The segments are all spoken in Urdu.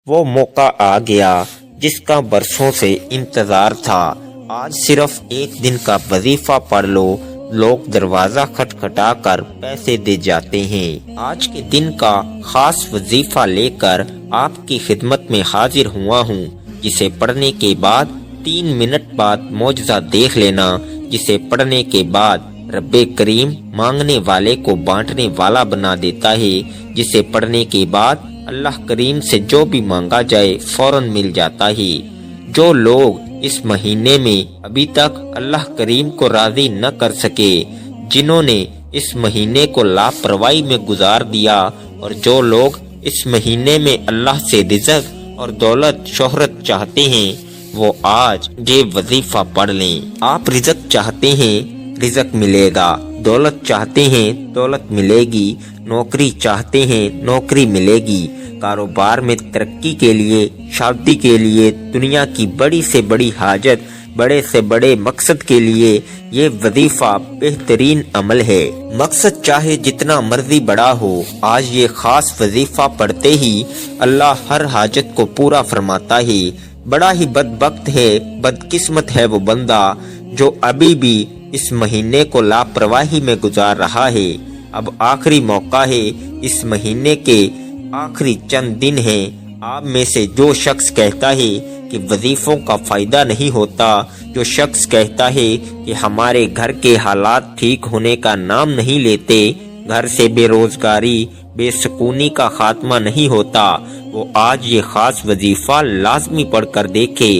وہ موقع آ گیا جس کا برسوں سے انتظار تھا۔ آج صرف ایک دن کا وظیفہ پڑھ لو، لوگ دروازہ کھٹکھٹا کر پیسے دے جاتے ہیں۔ آج کے دن کا خاص وظیفہ لے کر آپ کی خدمت میں حاضر ہوا ہوں، جسے پڑھنے کے بعد 3 منٹ بعد معجزہ دیکھ لینا، جسے پڑھنے کے بعد رب کریم مانگنے والے کو بانٹنے والا بنا دیتا ہے، جسے پڑھنے کے بعد اللہ کریم سے جو بھی مانگا جائے فوراً مل جاتا ہے۔ جو لوگ اس مہینے میں ابھی تک اللہ کریم کو راضی نہ کر سکے، جنہوں نے اس مہینے کو لاپرواہی میں گزار دیا، اور جو لوگ اس مہینے میں اللہ سے رزق اور دولت شہرت چاہتے ہیں، وہ آج یہ وظیفہ پڑھ لیں۔ آپ رزق چاہتے ہیں، رزق ملے گا، دولت چاہتے ہیں، دولت ملے گی، نوکری چاہتے ہیں، نوکری ملے گی، کاروبار میں ترقی کے لیے، شادی کے لیے، دنیا کی بڑی سے بڑی حاجت، بڑے سے بڑے مقصد کے لیے یہ وظیفہ بہترین عمل ہے۔ مقصد چاہے جتنا مرضی بڑا ہو، آج یہ خاص وظیفہ پڑھتے ہی اللہ ہر حاجت کو پورا فرماتا ہے۔ بڑا ہی بدبخت ہے، بدقسمت ہے وہ بندہ جو ابھی بھی اس مہینے کو لاپرواہی میں گزار رہا ہے۔ اب آخری موقع ہے، اس مہینے کے آخری چند دن ہیں۔ آپ میں سے جو شخص کہتا ہے کہ وظیفوں کا فائدہ نہیں ہوتا، جو شخص کہتا ہے کہ ہمارے گھر کے حالات ٹھیک ہونے کا نام نہیں لیتے، گھر سے بے روزگاری، بے سکونی کا خاتمہ نہیں ہوتا، وہ آج یہ خاص وظیفہ لازمی پڑھ کر دیکھے۔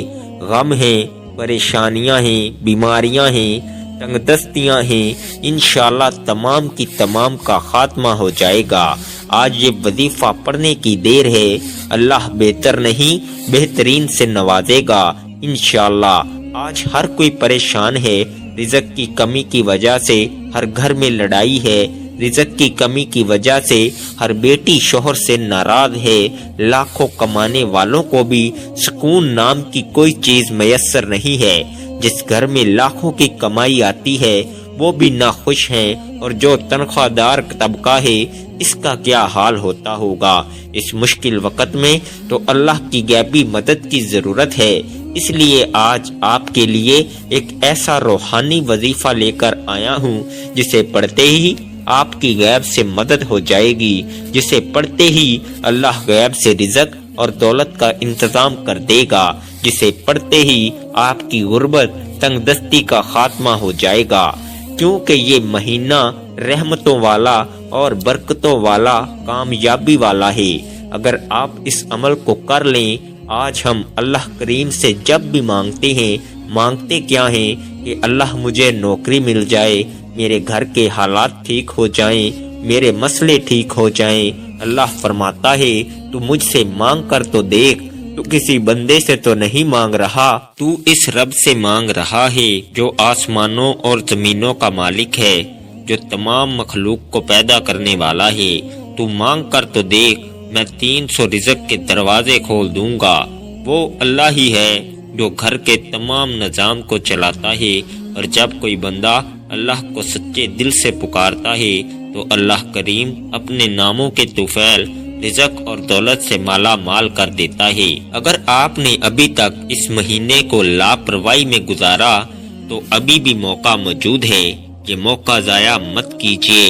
غم ہیں، پریشانیاں ہیں، بیماریاں ہیں، تنگ دستیاں ہیں، انشاءاللہ تمام کی تمام کا خاتمہ ہو جائے گا۔ آج یہ وظیفہ پڑھنے کی دیر ہے، اللہ بہتر نہیں بہترین سے نوازے گا انشاءاللہ۔ آج ہر کوئی پریشان ہے، رزق کی کمی کی وجہ سے ہر گھر میں لڑائی ہے، رزق کی کمی کی وجہ سے ہر بیٹی شوہر سے ناراض ہے، لاکھوں کمانے والوں کو بھی سکون نام کی کوئی چیز میسر نہیں ہے۔ جس گھر میں لاکھوں کی کمائی آتی ہے وہ بھی ناخوش ہیں، اور جو تنخواہ دار طبقہ ہے اس کا کیا حال ہوتا ہوگا۔ اس مشکل وقت میں تو اللہ کی غیبی مدد کی ضرورت ہے۔ اس لیے آج آپ کے لیے ایک ایسا روحانی وظیفہ لے کر آیا ہوں جسے پڑھتے ہی آپ کی غیب سے مدد ہو جائے گی، جسے پڑھتے ہی اللہ غیب سے رزق اور دولت کا انتظام کر دے گا، جسے پڑھتے ہی آپ کی غربت، تنگ دستی کا خاتمہ ہو جائے گا، کیونکہ یہ مہینہ رحمتوں والا اور برکتوں والا، کامیابی والا ہے۔ اگر آپ اس عمل کو کر لیں، آج ہم اللہ کریم سے جب بھی مانگتے ہیں، مانگتے کیا ہیں کہ اللہ مجھے نوکری مل جائے، میرے گھر کے حالات ٹھیک ہو جائیں، میرے مسئلے ٹھیک ہو جائیں۔ اللہ فرماتا ہے تو مجھ سے مانگ کر تو دیکھ، تو کسی بندے سے تو نہیں مانگ رہا، تو اس رب سے مانگ رہا ہے جو آسمانوں اور زمینوں کا مالک ہے، جو تمام مخلوق کو پیدا کرنے والا ہے۔ تو مانگ کر تو دیکھ، میں 300 رزق کے دروازے کھول دوں گا۔ وہ اللہ ہی ہے جو گھر کے تمام نظام کو چلاتا ہے، اور جب کوئی بندہ اللہ کو سچے دل سے پکارتا ہے تو اللہ کریم اپنے ناموں کے طفیل رزق اور دولت سے مالا مال کر دیتا ہے۔ اگر آپ نے ابھی تک اس مہینے کو لاپرواہی میں گزارا تو ابھی بھی موقع موجود ہے، یہ موقع ضائع مت کیجیے۔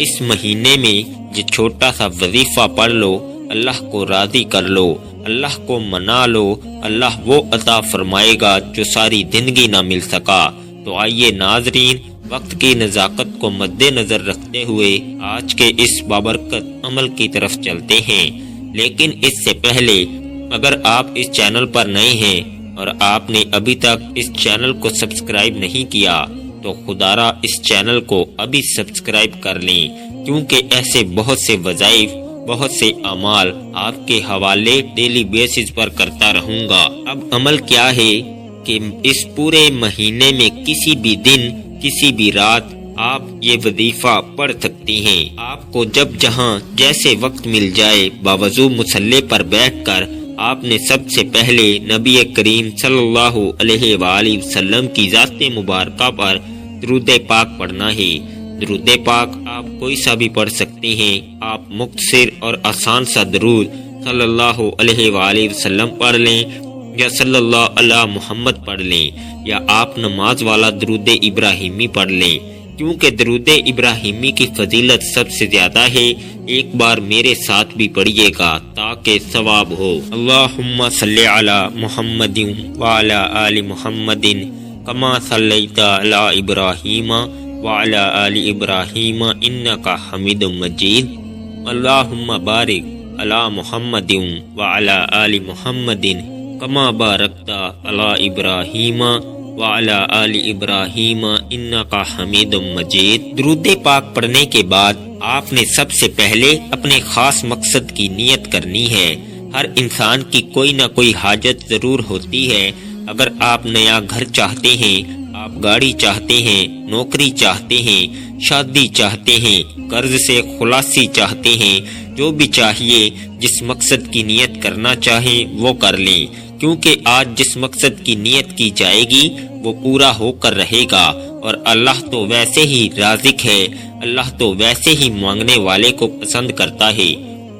اس مہینے میں یہ چھوٹا سا وظیفہ پڑھ لو، اللہ کو راضی کر لو، اللہ کو منا لو، اللہ وہ عطا فرمائے گا جو ساری زندگی نہ مل سکا۔ تو آئیے ناظرین، وقت کی نزاکت کو مد نظر رکھتے ہوئے آج کے اس بابرکت عمل کی طرف چلتے ہیں۔ لیکن اس سے پہلے اگر آپ اس چینل پر نئے ہیں اور آپ نے ابھی تک اس چینل کو سبسکرائب نہیں کیا تو خدارا اس چینل کو ابھی سبسکرائب کر لیں، کیونکہ ایسے بہت سے وظائف، بہت سے اعمال آپ کے حوالے ڈیلی بیسز پر کرتا رہوں گا۔ اب عمل کیا ہے کہ اس پورے مہینے میں کسی بھی دن، کسی بھی رات آپ یہ وظیفہ پڑھ سکتی ہیں۔ آپ کو جب جہاں جیسے وقت مل جائے، باوضو مصلی پر بیٹھ کر آپ نے سب سے پہلے نبی کریم صلی اللہ علیہ وآلہ وسلم کی ذات مبارکہ پر درود پاک پڑھنا ہے۔ درود پاک آپ کوئی سا بھی پڑھ سکتے ہیں۔ آپ مختصر اور آسان سا درود صلی اللہ علیہ وآلہ وسلم پڑھ لیں یا صلی اللہ علی محمد پڑھ لیں یا آپ نماز والا درود ابراہیمی پڑھ لیں، کیونکہ درود ابراہیمی کی فضیلت سب سے زیادہ ہے۔ ایک بار میرے ساتھ بھی پڑھیے گا تاکہ ثواب ہو۔ اللہم صلی علی محمد وعلی آل محمد کما صلیت علی ابراہیم وعلی آل ابراہیم انک حمید مجید۔ اللہم بارک علی محمد وعلی آل محمد کما بارکت علی ابراہیم وعلی آل ابراہیم انکا حمید مجید۔ درود پاک پڑھنے کے بعد آپ نے سب سے پہلے اپنے خاص مقصد کی نیت کرنی ہے۔ ہر انسان کی کوئی نہ کوئی حاجت ضرور ہوتی ہے۔ اگر آپ نیا گھر چاہتے ہیں، آپ گاڑی چاہتے ہیں، نوکری چاہتے ہیں، شادی چاہتے ہیں، قرض سے خلاصی چاہتے ہیں، جو بھی چاہیے، جس مقصد کی نیت کرنا چاہیں وہ کر لیں، کیونکہ آج جس مقصد کی نیت کی جائے گی وہ پورا ہو کر رہے گا، اور اللہ تو ویسے ہی رازق ہے، اللہ تو ویسے ہی مانگنے والے کو پسند کرتا ہے۔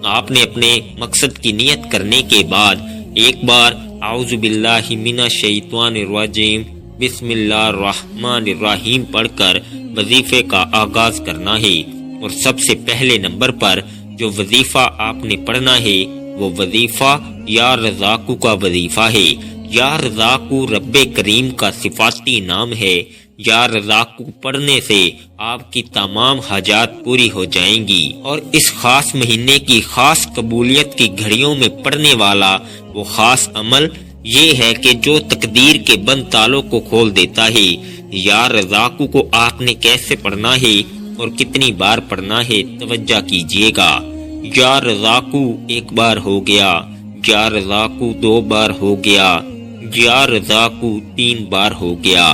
آپ نے اپنے مقصد کی نیت کرنے کے بعد ایک بار اعوذ باللہ من الشیطان الرجیم بسم اللہ الرحمن الرحیم پڑھ کر وظیفے کا آغاز کرنا ہے، اور سب سے پہلے نمبر پر جو وظیفہ آپ نے پڑھنا ہے وہ وظیفہ یا رزاقو کا وظیفہ ہے۔ یا رزاقو رب کریم کا صفاتی نام ہے۔ یا رزاقو پڑھنے سے آپ کی تمام حاجات پوری ہو جائیں گی، اور اس خاص مہینے کی خاص قبولیت کی گھڑیوں میں پڑھنے والا وہ خاص عمل یہ ہے کہ جو تقدیر کے بند تالوں کو کھول دیتا ہے۔ یا رزاقو کو آپ نے کیسے پڑھنا ہے اور کتنی بار پڑھنا ہے توجہ کیجیے گا۔ یا رزاقو ایک بار ہو گیا، یا رزاقو دو بار ہو گیا، یا رزاقو تین بار ہو گیا۔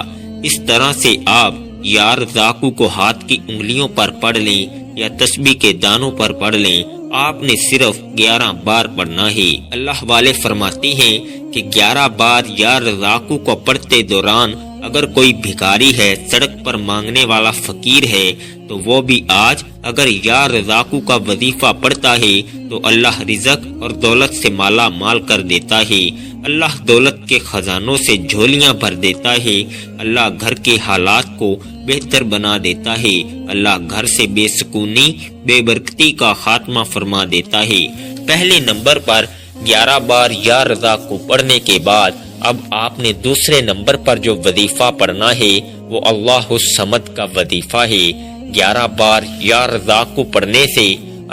اس طرح سے آپ یا رزاقو کو ہاتھ کی انگلیوں پر پڑھ لیں یا تسبیح کے دانوں پر پڑھ لیں۔ آپ نے صرف 11 بار پڑھنا ہے۔ اللہ والے فرماتے ہیں کہ 11 بار یا رزاقو کو پڑھتے دوران اگر کوئی بھکاری ہے، سڑک پر مانگنے والا فقیر ہے، تو وہ بھی آج اگر یا رزاقو کا وظیفہ پڑھتا ہے تو اللہ رزق اور دولت سے مالا مال کر دیتا ہے۔ اللہ دولت کے خزانوں سے جھولیاں بھر دیتا ہے۔ اللہ گھر کے حالات کو بہتر بنا دیتا ہے۔ اللہ گھر سے بے سکونی، بے برکتی کا خاتمہ فرما دیتا ہے۔ پہلے نمبر پر 11 بار یا رزاقو پڑھنے کے بعد اب آپ نے دوسرے نمبر پر جو وظیفہ پڑھنا ہے وہ اللہ الصمد کا وظیفہ ہے۔ 11 بار یا رزاقو پڑھنے سے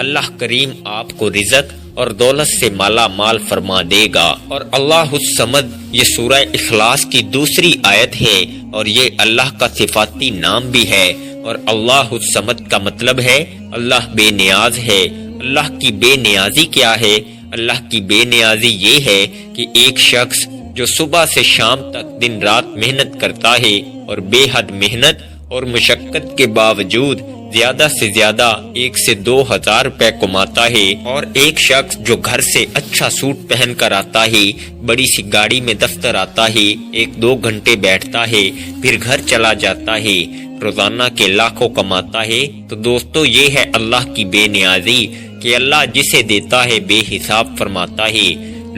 اللہ کریم آپ کو رزق اور دولت سے مالا مال فرما دے گا۔ اور اللہ الصمد یہ سورہ اخلاص کی دوسری آیت ہے، اور یہ اللہ کا صفاتی نام بھی ہے۔ اور اللہ الصمد کا مطلب ہے اللہ بے نیاز ہے۔ اللہ کی بے نیازی کیا ہے؟ اللہ کی بے نیازی یہ ہے کہ ایک شخص جو صبح سے شام تک دن رات محنت کرتا ہے اور بے حد محنت اور مشقت کے باوجود زیادہ سے زیادہ 1 سے 2 ہزار روپے کماتا ہے، اور ایک شخص جو گھر سے اچھا سوٹ پہن کر آتا ہے، بڑی سی گاڑی میں دفتر آتا ہے، 1-2 گھنٹے بیٹھتا ہے، پھر گھر چلا جاتا ہے، روزانہ کے لاکھوں کماتا ہے۔ تو دوستو یہ ہے اللہ کی بے نیازی کہ اللہ جسے دیتا ہے بے حساب فرماتا ہے۔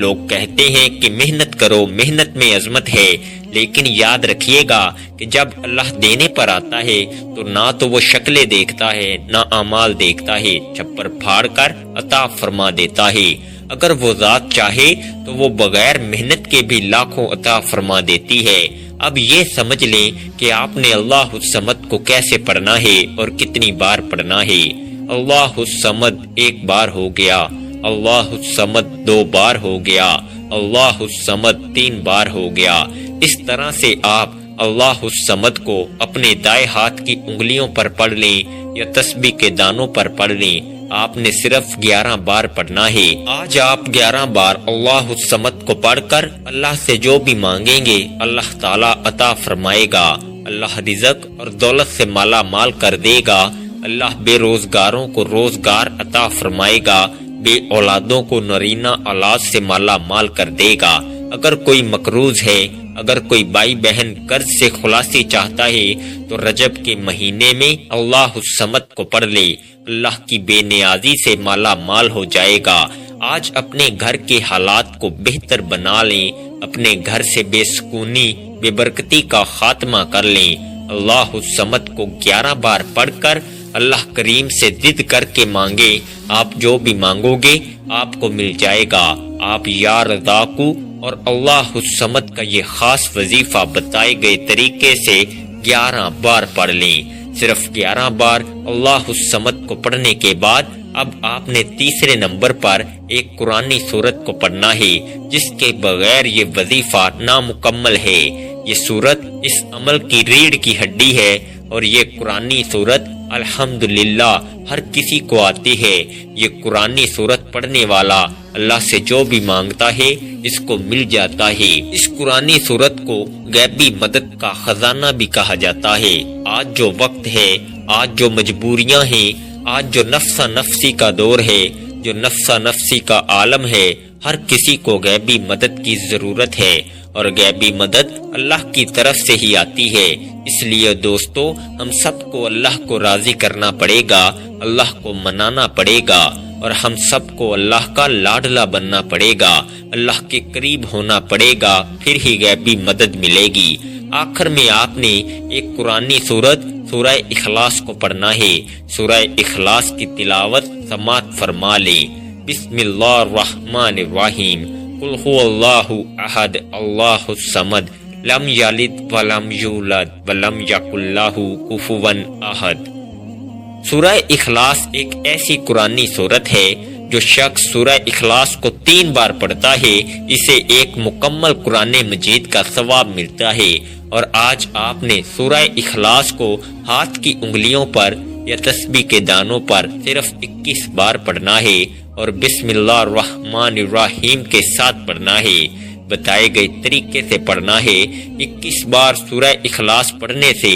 لوگ کہتے ہیں کہ محنت کرو، محنت میں عظمت ہے، لیکن یاد رکھیے گا کہ جب اللہ دینے پر آتا ہے تو نہ تو وہ شکلیں دیکھتا ہے نہ اعمال دیکھتا ہے، چھپر پھاڑ کر عطا فرما دیتا ہے۔ اگر وہ ذات چاہے تو وہ بغیر محنت کے بھی لاکھوں عطا فرما دیتی ہے۔ اب یہ سمجھ لیں کہ آپ نے اللہ الصمد کو کیسے پڑھنا ہے اور کتنی بار پڑھنا ہے۔ اللہ الصمد 1 بار ہو گیا، اللہ الصمد 2 بار ہو گیا، اللہ الصمد 3 بار ہو گیا۔ اس طرح سے آپ اللہ الصمد کو اپنے دائیں ہاتھ کی انگلیوں پر پڑھ لیں یا تسبیح کے دانوں پر پڑھ لیں۔ آپ نے صرف 11 بار پڑھنا ہے۔ آج آپ 11 بار اللہ الصمد کو پڑھ کر اللہ سے جو بھی مانگیں گے اللہ تعالیٰ عطا فرمائے گا۔ اللہ رزق اور دولت سے مالا مال کر دے گا۔ اللہ بے روزگاروں کو روزگار عطا فرمائے گا، بے اولادوں کو نرینہ اولاد سے مالا مال کر دے گا۔ اگر کوئی مقروض ہے، اگر کوئی بھائی بہن قرض سے خلاصی چاہتا ہے تو رجب کے مہینے میں اللہ الصمد کو پڑھ لے، اللہ کی بے نیازی سے مالا مال ہو جائے گا۔ آج اپنے گھر کے حالات کو بہتر بنا لیں، اپنے گھر سے بے سکونی بے برکتی کا خاتمہ کر لیں۔ اللہ الصمد کو 11 بار پڑھ کر اللہ کریم سے ضد کر کے مانگے، آپ جو بھی مانگو گے آپ کو مل جائے گا۔ آپ یا رزاقو اور اللہ الصمد کا یہ خاص وظیفہ بتائے گئے طریقے سے 11 بار پڑھ لیں۔ صرف 11 بار اللہ الصمد کو پڑھنے کے بعد اب آپ نے تیسرے نمبر پر ایک قرآنی سورت کو پڑھنا ہے، جس کے بغیر یہ وظیفہ نامکمل ہے۔ یہ سورت اس عمل کی ریڑھ کی ہڈی ہے اور یہ قرآنی سورت الحمدللہ ہر کسی کو آتی ہے۔ یہ قرآنی سورت پڑھنے والا اللہ سے جو بھی مانگتا ہے اس کو مل جاتا ہے۔ اس قرآنی سورت کو غیبی مدد کا خزانہ بھی کہا جاتا ہے۔ آج جو وقت ہے، آج جو مجبوریاں ہیں، آج جو نفسا نفسی کا دور ہے، جو نفسا نفسی کا عالم ہے، ہر کسی کو غیبی مدد کی ضرورت ہے اور غیبی مدد اللہ کی طرف سے ہی آتی ہے۔ اس لیے دوستو، ہم سب کو اللہ کو راضی کرنا پڑے گا، اللہ کو منانا پڑے گا اور ہم سب کو اللہ کا لاڈلا بننا پڑے گا، اللہ کے قریب ہونا پڑے گا، پھر ہی غیبی مدد ملے گی۔ آخر میں آپ نے ایک قرآنی سورت سورہ اخلاص کو پڑھنا ہے۔ سورہ اخلاص کی تلاوت سماعت فرما لیں۔ بسم اللہ الرحمن الرحیم۔ قل هو اللہ احد اللہ الصمد لم یلد ولم یولد ولم یکن لہ کفوا احد۔ سورہ اخلاص ایک ایسی قرآنی سورت ہے جو شخص سورہ اخلاص کو 3 بار پڑھتا ہے اسے ایک مکمل قرآن مجید کا ثواب ملتا ہے۔ اور آج آپ نے سورہ اخلاص کو ہاتھ کی انگلیوں پر یا تسبیح کے دانوں پر صرف 21 بار پڑھنا ہے اور بسم اللہ الرحمن الرحیم کے ساتھ پڑھنا ہے۔ بتائے گئے طریقے سے پڑھنا ہے۔ 21 بار سورہ اخلاص پڑھنے سے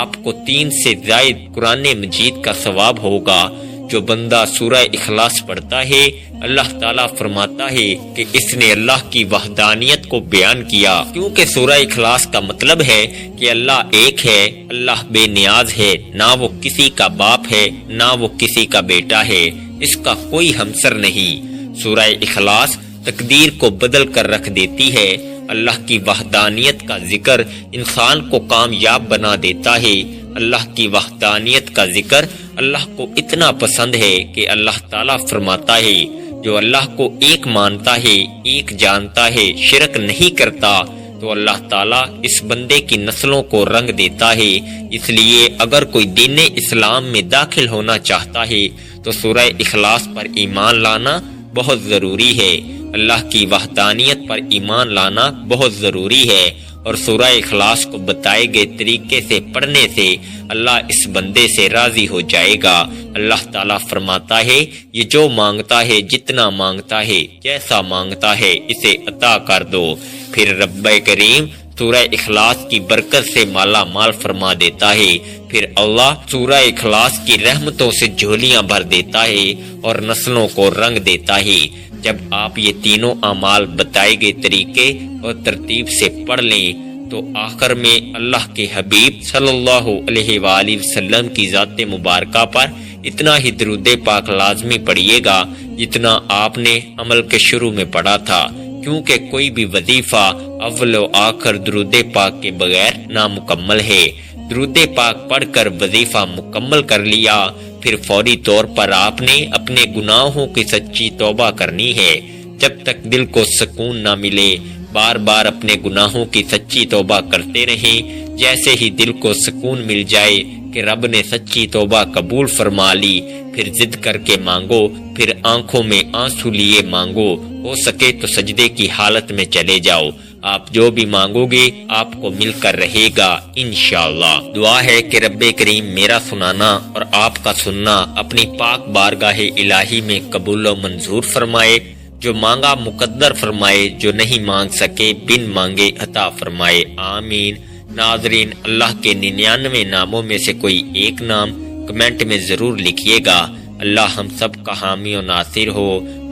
آپ کو 3 سے زائد قرآن مجید کا ثواب ہوگا۔ جو بندہ سورہ اخلاص پڑھتا ہے اللہ تعالیٰ فرماتا ہے کہ اس نے اللہ کی وحدانیت کو بیان کیا، کیونکہ سورہ اخلاص کا مطلب ہے کہ اللہ ایک ہے، اللہ بے نیاز ہے، نہ وہ کسی کا باپ ہے نہ وہ کسی کا بیٹا ہے، اس کا کوئی ہمسر نہیں۔ سورہ اخلاص تقدیر کو بدل کر رکھ دیتی ہے۔ اللہ کی وحدانیت کا ذکر انسان کو کامیاب بنا دیتا ہے۔ اللہ کی وحدانیت کا ذکر اللہ کو اتنا پسند ہے کہ اللہ تعالیٰ فرماتا ہے جو اللہ کو ایک مانتا ہے، ایک جانتا ہے، شرک نہیں کرتا، تو اللہ تعالیٰ اس بندے کی نسلوں کو رنگ دیتا ہے۔ اس لیے اگر کوئی دین اسلام میں داخل ہونا چاہتا ہے تو سورہ اخلاص پر ایمان لانا بہت ضروری ہے، اللہ کی وحدانیت پر ایمان لانا بہت ضروری ہے، اور سورہ اخلاص کو بتائے گئے طریقے سے پڑھنے سے اللہ اس بندے سے راضی ہو جائے گا۔ اللہ تعالیٰ فرماتا ہے یہ جو مانگتا ہے، جتنا مانگتا ہے، جیسا مانگتا ہے، اسے عطا کر دو۔ پھر رب کریم سورہ اخلاص کی برکت سے مالا مال فرما دیتا ہے۔ پھر اللہ سورہ اخلاص کی رحمتوں سے جھولیاں بھر دیتا ہے اور نسلوں کو رنگ دیتا ہے۔ جب آپ یہ تینوں اعمال بتائے گئے طریقے اور ترتیب سے پڑھ لیں تو آخر میں اللہ کے حبیب صلی اللہ علیہ وآلہ وسلم کی ذات مبارکہ پر اتنا ہی درود پاک لازمی پڑھیے گا جتنا آپ نے عمل کے شروع میں پڑھا تھا، کیونکہ کوئی بھی وظیفہ اول و آخر درود پاک کے بغیر نامکمل ہے۔ درود پاک پڑھ کر وظیفہ مکمل کر لیا، پھر فوری طور پر آپ نے اپنے گناہوں کی سچی توبہ کرنی ہے۔ جب تک دل کو سکون نہ ملے بار بار اپنے گناہوں کی سچی توبہ کرتے رہیں۔ جیسے ہی دل کو سکون مل جائے کہ رب نے سچی توبہ قبول فرما لی، پھر ضد کر کے مانگو، پھر آنکھوں میں آنسو لیے مانگو، ہو سکے تو سجدے کی حالت میں چلے جاؤ۔ آپ جو بھی مانگو گے آپ کو مل کر رہے گا انشاءاللہ۔ دعا ہے کہ رب کریم میرا سنانا اور آپ کا سننا اپنی پاک بارگاہ الہی میں قبول و منظور فرمائے، جو مانگا مقدر فرمائے، جو نہیں مانگ سکے بن مانگے عطا فرمائے، آمین۔ ناظرین، اللہ کے 99 ناموں میں سے کوئی ایک نام کمنٹ میں ضرور لکھیے گا۔ اللہ ہم سب کا حامی و ناصر ہو،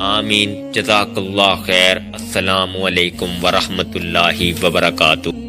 آمین۔ جزاک اللہ خیر۔ السلام علیکم ورحمۃ اللہ وبرکاتہ۔